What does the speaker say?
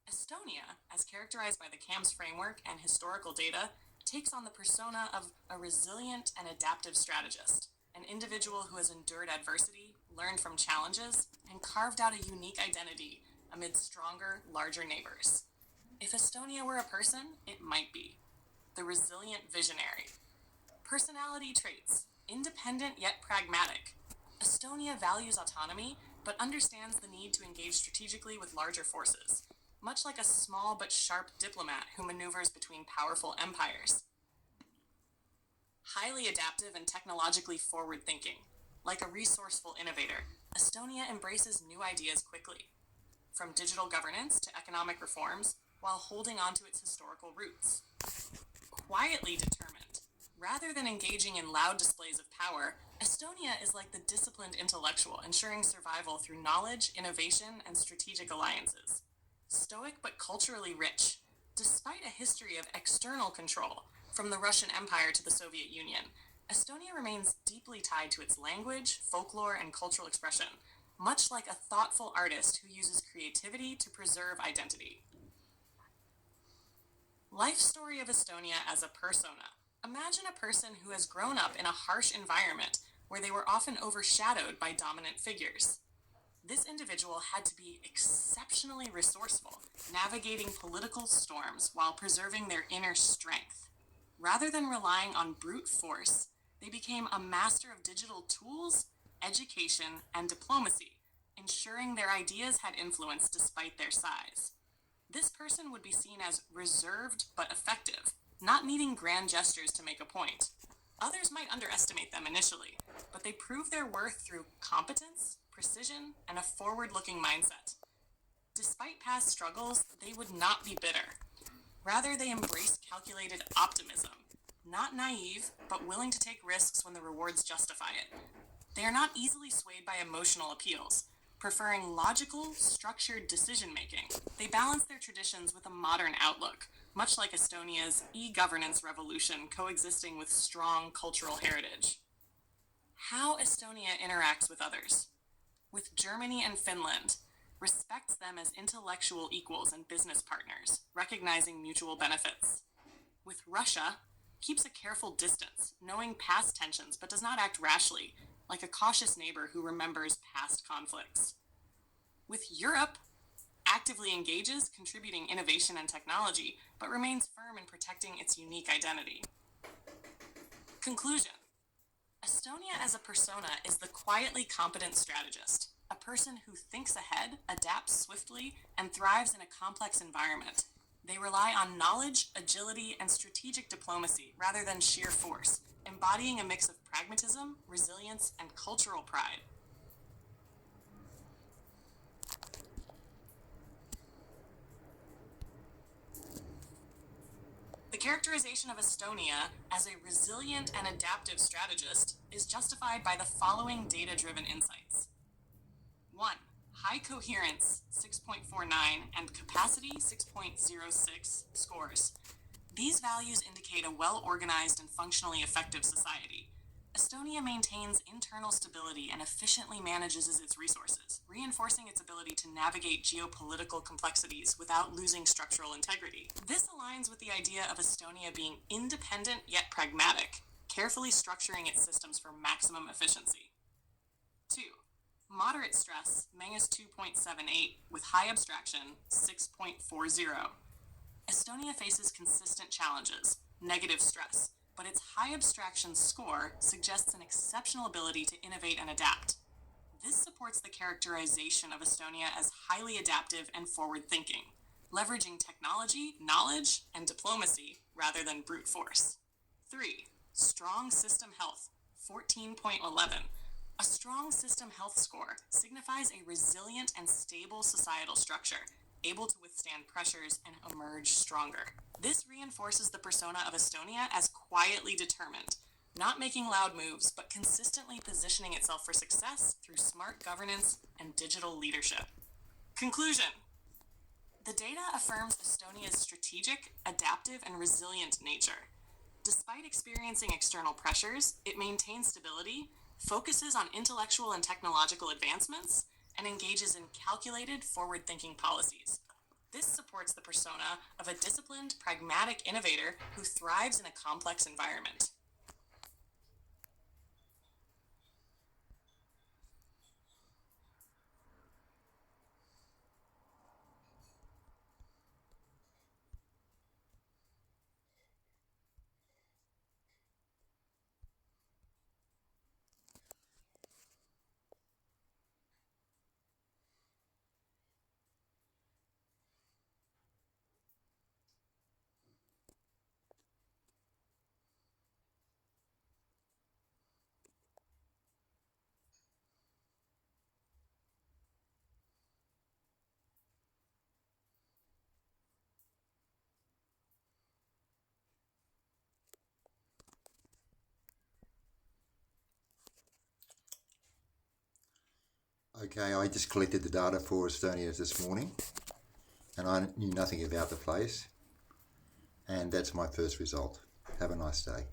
Estonia, as characterized by the CAMS framework and historical data, takes on the persona of a resilient and adaptive strategist, an individual who has endured adversity, learned from challenges, and carved out a unique identity amid stronger, larger neighbors. If Estonia were a person, it might be the resilient visionary. Personality traits: independent yet pragmatic. Estonia values autonomy, but understands the need to engage strategically with larger forces, much like a small but sharp diplomat who maneuvers between powerful empires. Highly adaptive and technologically forward-thinking. Like a resourceful innovator, Estonia embraces new ideas quickly, from digital governance to economic reforms, while holding on to its historical roots. Quietly determined. Rather than engaging in loud displays of power, Estonia is like the disciplined intellectual, ensuring survival through knowledge, innovation, and strategic alliances. Stoic but culturally rich. Despite a history of external control, from the Russian Empire to the Soviet Union, Estonia remains deeply tied to its language, folklore, and cultural expression, much like a thoughtful artist who uses creativity to preserve identity. Life story of Estonia as a persona. Imagine a person who has grown up in a harsh environment where they were often overshadowed by dominant figures. This individual had to be exceptionally resourceful, navigating political storms while preserving their inner strength. Rather than relying on brute force, they became a master of digital tools, education, and diplomacy, ensuring their ideas had influence despite their size. This person would be seen as reserved but effective, not needing grand gestures to make a point. Others might underestimate them initially, but they prove their worth through competence, precision, and a forward-looking mindset. Despite past struggles, they would not be bitter. Rather, they embrace calculated optimism, not naive, but willing to take risks when the rewards justify it. They are not easily swayed by emotional appeals, preferring logical, structured decision-making. They balance their traditions with a modern outlook, much like Estonia's e-governance revolution coexisting with strong cultural heritage. How Estonia interacts with others. With Germany and Finland, respects them as intellectual equals and business partners, recognizing mutual benefits. With Russia, keeps a careful distance, knowing past tensions but does not act rashly, like a cautious neighbor who remembers past conflicts. With Europe, actively engages, contributing innovation and technology, but remains firm in protecting its unique identity. Conclusion. Estonia as a persona is the quietly competent strategist, a person who thinks ahead, adapts swiftly, and thrives in a complex environment. They rely on knowledge, agility, and strategic diplomacy rather than sheer force, embodying a mix of pragmatism, resilience, and cultural pride. The characterization of Estonia as a resilient and adaptive strategist is justified by the following data-driven insights. 1. High coherence 6.49 and capacity 6.06 scores. These values indicate a well-organized and functionally effective society. Estonia maintains internal stability and efficiently manages its resources, reinforcing its ability to navigate geopolitical complexities without losing structural integrity. This aligns with the idea of Estonia being independent yet pragmatic, carefully structuring its systems for maximum efficiency. 2. Moderate stress, -2.78, with high abstraction, 6.40. Estonia faces consistent challenges, negative stress, but its high abstraction score suggests an exceptional ability to innovate and adapt. This supports the characterization of Estonia as highly adaptive and forward-thinking, leveraging technology, knowledge, and diplomacy rather than brute force. 3. Strong system health, 14.11. A strong system health score signifies a resilient and stable societal structure, able to withstand pressures and emerge stronger. This reinforces the persona of Estonia as quietly determined, not making loud moves, but consistently positioning itself for success through smart governance and digital leadership. Conclusion. The data affirms Estonia's strategic, adaptive, and resilient nature. Despite experiencing external pressures, it maintains stability, focuses on intellectual and technological advancements, and engages in calculated, forward-thinking policies. This supports the persona of a disciplined, pragmatic innovator who thrives in a complex environment. Okay, I just collected the data for Estonia this morning and I knew nothing about the place, and that's my first result. Have a nice day.